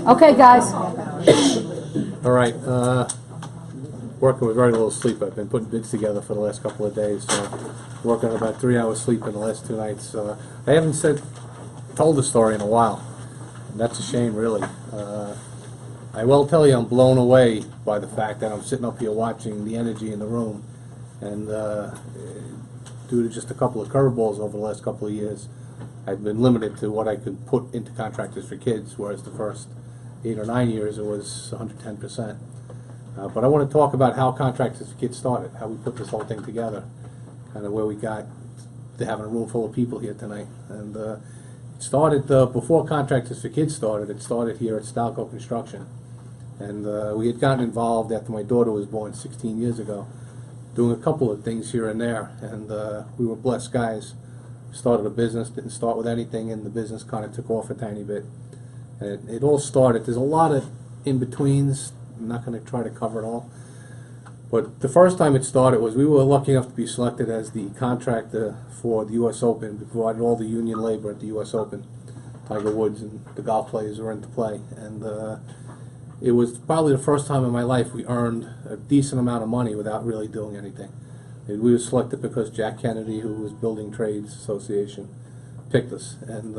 Okay, guys. All right, working with very little sleep. I've been putting bids together for the last couple of days, so working on about 3 hours sleep in the last 2 nights. I haven't told the story in a while, and that's a shame, really. I will tell you I'm blown away by the fact that I'm sitting up here watching the energy in the room, and due to just a couple of curveballs over the last couple of years, I've been limited to what I could put into Contractors for Kids, whereas the first 8 or 9 years it was 110%. But I want to talk about how Contractors for Kids started, how we put this whole thing together, kind of where we got to having a room full of people here tonight. And it started before Contractors for Kids started. It started here at Stalco Construction. And we had gotten involved after my daughter was born 16 years ago, doing a couple of things here and there. And we were blessed guys. Started a business, didn't start with anything, and the business kind of took off a tiny bit. And it all started, there's a lot of in-betweens. I'm not going to try to cover it all. But the first time it started was we were lucky enough to be selected as the contractor for the U.S. Open. We provided all the union labor at the U.S. Open. Tiger Woods and the golf players were into play. And it was probably the first time in my life we earned a decent amount of money without really doing anything. And we were selected because Jack Kennedy, who was Building Trades Association, picked us. And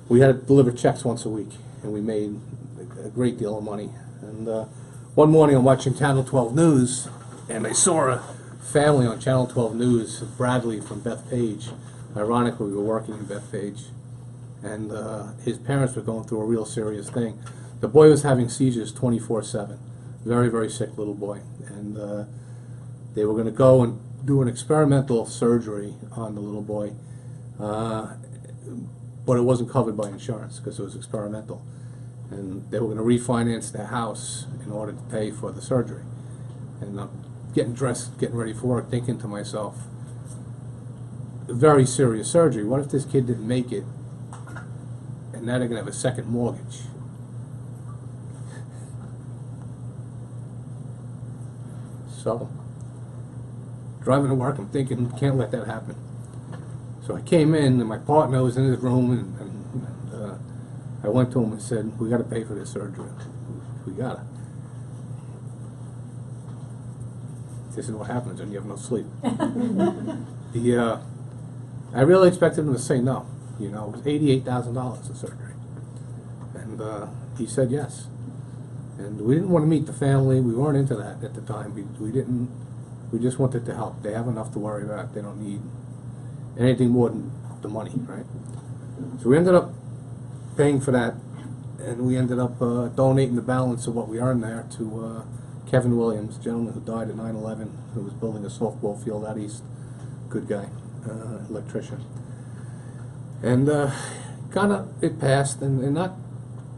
we had to deliver checks once a week, and we made a great deal of money. And one morning I'm watching Channel 12 News, and I saw a family on Channel 12 News, Bradley from Bethpage. Ironically, we were working in Bethpage. And his parents were going through a real serious thing. The boy was having seizures 24/7. Very, very sick little boy. And they were going to go and do an experimental surgery on the little boy, but it wasn't covered by insurance because it was experimental. And they were going to refinance their house in order to pay for the surgery. And I'm getting dressed, getting ready for work, thinking to myself, very serious surgery. What if this kid didn't make it, and now they're going to have a second mortgage? So, driving to work, I'm thinking, can't let that happen. So I came in, and my partner was in his room, and I went to him and said, we got to pay for this surgery. We got to. This is what happens when you have no sleep. I really expected him to say no. You know, it was $88,000 of surgery. And he said yes. And we didn't want to meet the family. We weren't into that at the time. We just wanted to help. They have enough to worry about. They don't need anything more than the money, right? So we ended up paying for that, and we ended up donating the balance of what we earned there to Kevin Williams, a gentleman who died at 9/11, who was building a softball field out east. Good guy, electrician. And kind of it passed, and not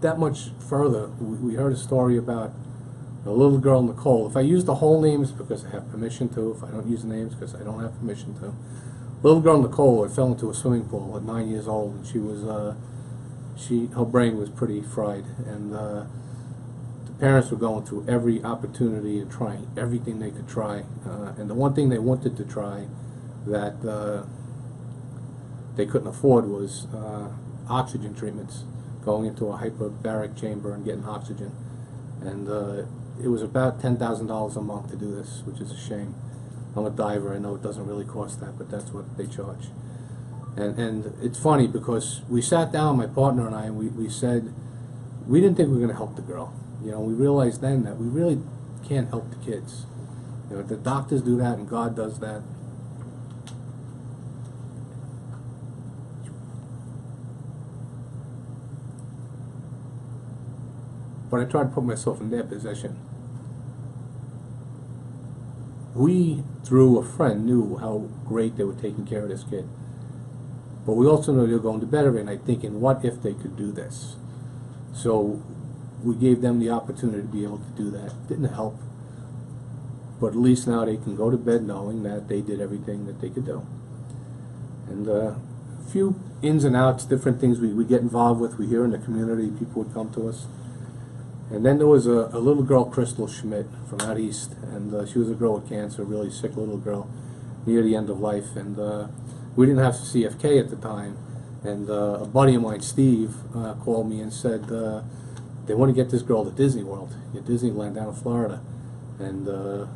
that much further. We heard a story about a little girl, Nicole. If I use the whole names, because I have permission to. If I don't use the names, because I don't have permission to. Little girl Nicole fell into a swimming pool at 9 years old, and she was, her brain was pretty fried, and the parents were going through every opportunity and trying everything they could try. And the one thing they wanted to try that they couldn't afford was oxygen treatments, going into a hyperbaric chamber and getting oxygen. And it was about $10,000 a month to do this, which is a shame. I'm a diver, I know it doesn't really cost that, but that's what they charge. And it's funny because we sat down, my partner and I, and we said, we didn't think we were going to help the girl. You know, we realized then that we really can't help the kids. You know, the doctors do that and God does that. But I tried to put myself in their position. We, through a friend, knew how great they were taking care of this kid. But we also knew they were going to bed every night thinking, what if they could do this? So we gave them the opportunity to be able to do that. Didn't help. But at least now they can go to bed knowing that they did everything that they could do. And a few ins and outs, different things we get involved with. We hear in the community, people would come to us. And then there was a little girl, Crystal Schmidt, from out east, and she was a girl with cancer, a really sick little girl, near the end of life. And we didn't have CFK at the time, And a buddy of mine, Steve, called me and said they want to get this girl to Disney World, at Disneyland down in Florida, and they're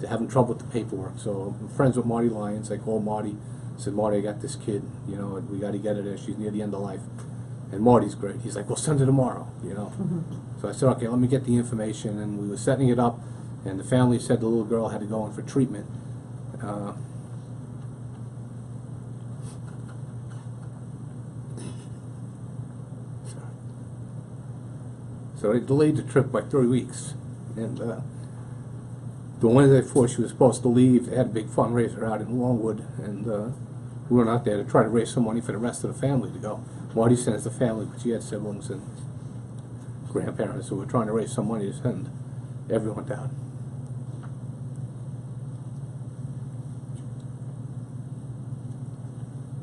having trouble with the paperwork. So I'm friends with Marty Lyons. I called Marty, said, Marty, I got this kid, you know, we got to get her there. She's near the end of life. And Marty's great. He's like, well, send her tomorrow, you know. So I said, okay, let me get the information. And we were setting it up, and the family said the little girl had to go in for treatment. So they delayed the trip by 3 weeks. And the Wednesday before she was supposed to leave, they had a big fundraiser out in Longwood, and we went out there to try to raise some money for the rest of the family to go. Marty sent the family, but she had siblings and grandparents, so we were trying to raise some money to send everyone down.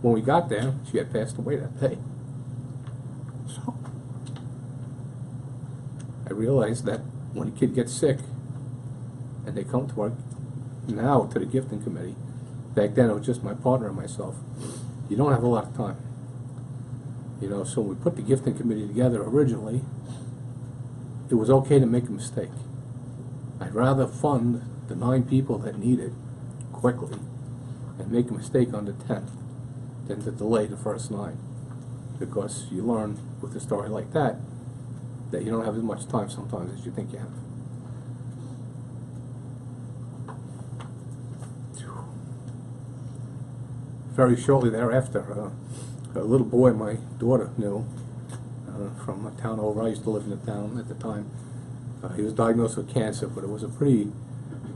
When we got there, she had passed away that day. So I realized that when a kid gets sick and they come to work now to the gifting committee, back then it was just my partner and myself, you don't have a lot of time. You know, so when we put the gifting committee together originally, it was okay to make a mistake. I'd rather fund the 9 people that need it quickly and make a mistake on the 10th than to delay the first 9. Because you learn with a story like that you don't have as much time sometimes as you think you have. Very shortly thereafter, a little boy my daughter knew from a town over. I used to live in the town at the time. He was diagnosed with cancer, but it was a pretty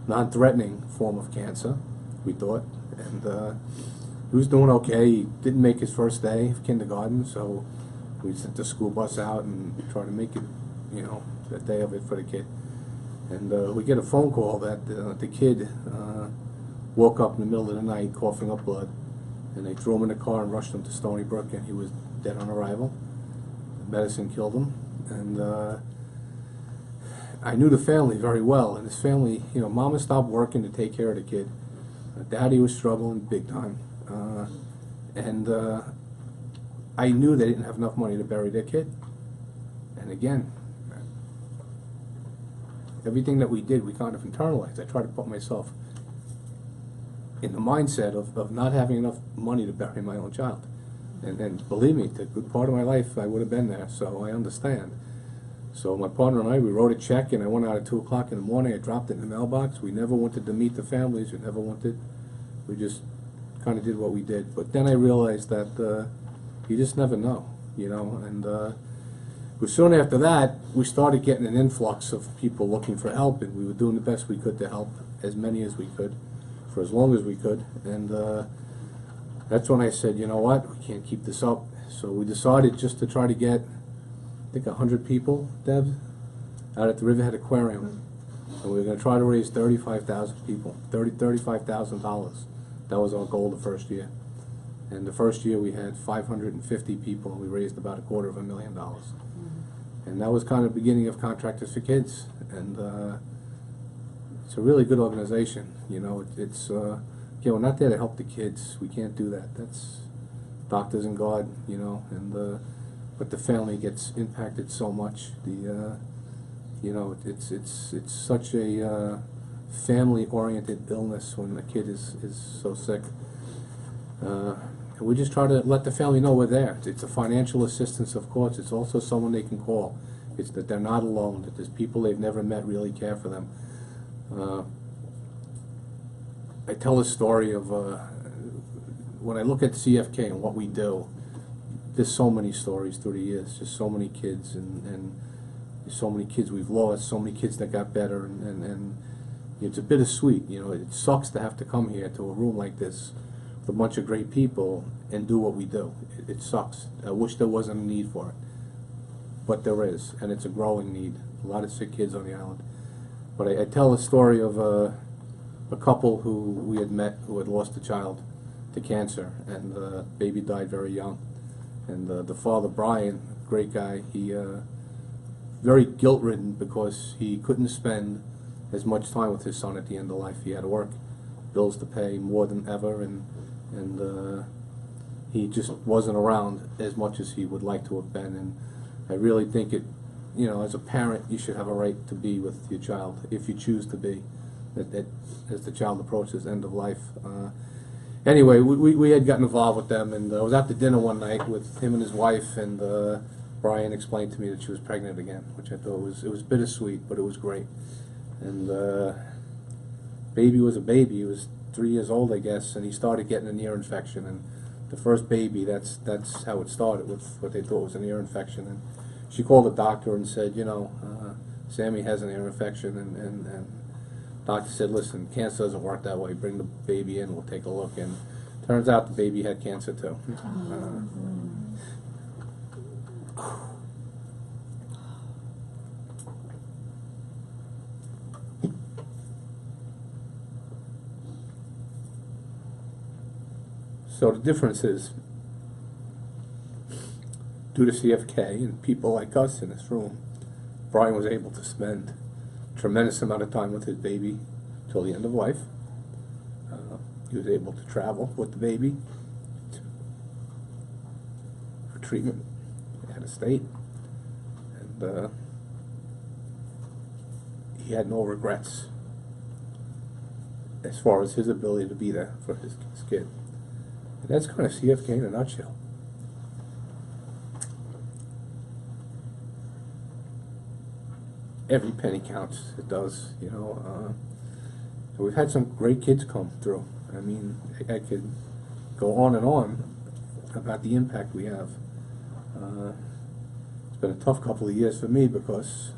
non-threatening form of cancer, we thought. And he was doing okay. He didn't make his first day of kindergarten, so we sent the school bus out and tried to make it, you know, the day of it for the kid. And we get a phone call that the kid woke up in the middle of the night coughing up blood. And they threw him in the car and rushed him to Stony Brook, and he was dead on arrival. Medicine killed him. And I knew the family very well, and his family, you know, Mama stopped working to take care of the kid. Daddy was struggling big time. And I knew they didn't have enough money to bury their kid. And again, everything that we did, we kind of internalized. I tried to put myself in the mindset of not having enough money to bury my own child. And believe me, the good part of my life, I would have been there, so I understand. So my partner and I, we wrote a check, and I went out at 2 o'clock in the morning. I dropped it in the mailbox. We never wanted to meet the families. We just kind of did what we did. But then I realized that you just never know, you know. And soon after that, we started getting an influx of people looking for help, and we were doing the best we could to help as many as we could, for as long as we could. And that's when I said, you know what, we can't keep this up. So we decided just to try to get, I think, 100 people, Deb, out at the Riverhead Aquarium. And we were going to try to raise 35,000 people, $35,000. That was our goal the first year. And the first year we had 550 people, and we raised about $250,000. And that was kind of the beginning of Contractors for Kids. And it's a really good organization. You know, it's you know, we're not there to help the kids. We can't do that. That's doctors and God, you know. And but the family gets impacted so much. The you know, it's such a family-oriented illness when the kid is so sick. And we just try to let the family know we're there. It's a financial assistance, of course. It's also someone they can call. It's that they're not alone, that there's people they've never met really care for them. I tell a story of when I look at CFK and what we do, there's so many stories through the years, just so many kids, and so many kids we've lost, so many kids that got better, and it's a bittersweet. You know, it sucks to have to come here to a room like this with a bunch of great people and do what we do. It sucks. I wish there wasn't a need for it, but there is, and it's a growing need. A lot of sick kids on the island. But I tell a story of a couple who we had met who had lost a child to cancer, and the baby died very young. And the father, Brian, great guy, he very guilt-ridden because he couldn't spend as much time with his son at the end of life. He had to work, bills to pay more than ever, and he just wasn't around as much as he would like to have been. And I really think it, you know, as a parent, you should have a right to be with your child if you choose to be, as the child approaches end of life. Anyway, we had gotten involved with them, and I was at the dinner one night with him and his wife, and Brian explained to me that she was pregnant again, which I thought it was bittersweet, but it was great. And baby was a baby. He was 3 years old, I guess, and he started getting an ear infection. And the first baby, that's how it started, with what they thought was an ear infection. And she called the doctor and said, you know, Sammy has an ear infection, and doctor said, listen, cancer doesn't work that way. Bring the baby in, we'll take a look. And turns out the baby had cancer too. So the difference is, due to CFK and people like us in this room, Brian was able to spend a tremendous amount of time with his baby till the end of life. He was able to travel with the baby for treatment out of state, and he had no regrets as far as his ability to be there for his kid. And that's kind of CFK in a nutshell. Every penny counts. It does, you know. We've had some great kids come through. I mean, I could go on and on about the impact we have. It's been a tough couple of years for me because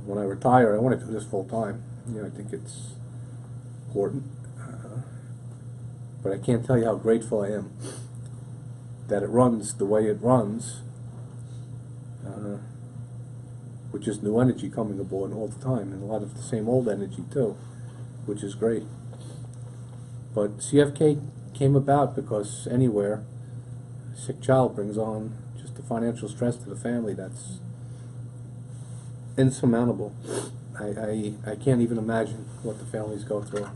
when I retire, I want to do this full time. You know, I think it's important. But I can't tell you how grateful I am that it runs the way it runs, with just new energy coming aboard all the time, and a lot of the same old energy too, which is great. But CFK came about because anywhere a sick child brings on just the financial stress to the family that's insurmountable. I can't even imagine what the families go through.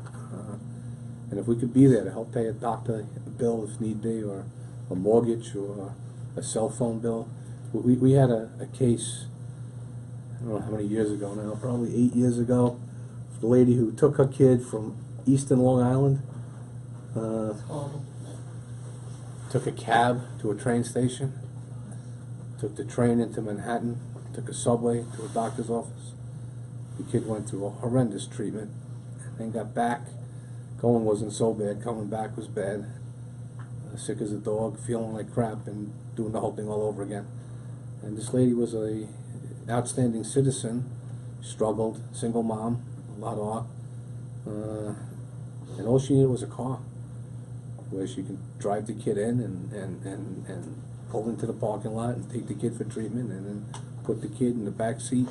And if we could be there to help pay a doctor bill if need be, or a mortgage, or a cell phone bill. We had a case, I don't know how many years ago now, probably 8 years ago, the lady who took her kid from Eastern Long Island, took a cab to a train station, took the train into Manhattan, took a subway to a doctor's office. The kid went through a horrendous treatment, and then got back. Going wasn't so bad, coming back was bad. Sick as a dog, feeling like crap, and doing the whole thing all over again. And this lady was an outstanding citizen, struggled, single mom, a lot of and all she needed was a car where she could drive the kid in and pull into the parking lot and take the kid for treatment, and then put the kid in the back seat,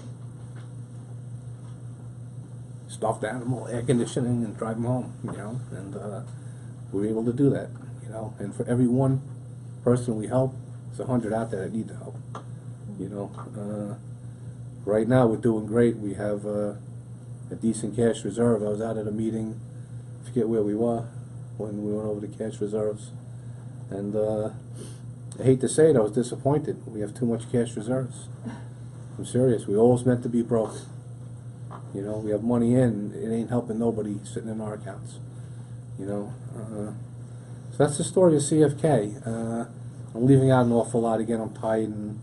stuffed animal, air conditioning, and drive him home, you know. And we were able to do that, you know. And for every one person we help, there's 100 out there that need the help, you know. Right now we're doing great. We have a decent cash reserve. I was out at a meeting, I forget where we were, when we went over the cash reserves. And I hate to say it, I was disappointed. We have too much cash reserves. I'm serious. We always meant to be broke. You know, we have money in, it ain't helping nobody sitting in our accounts. You know, so that's the story of CFK. I'm leaving out an awful lot again. I'm tired, and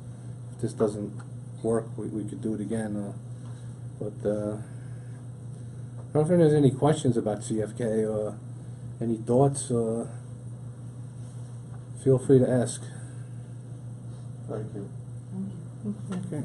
if this doesn't work, we could do it again. But I don't know if there's any questions about CFK or any thoughts. Feel free to ask. Thank you. Okay.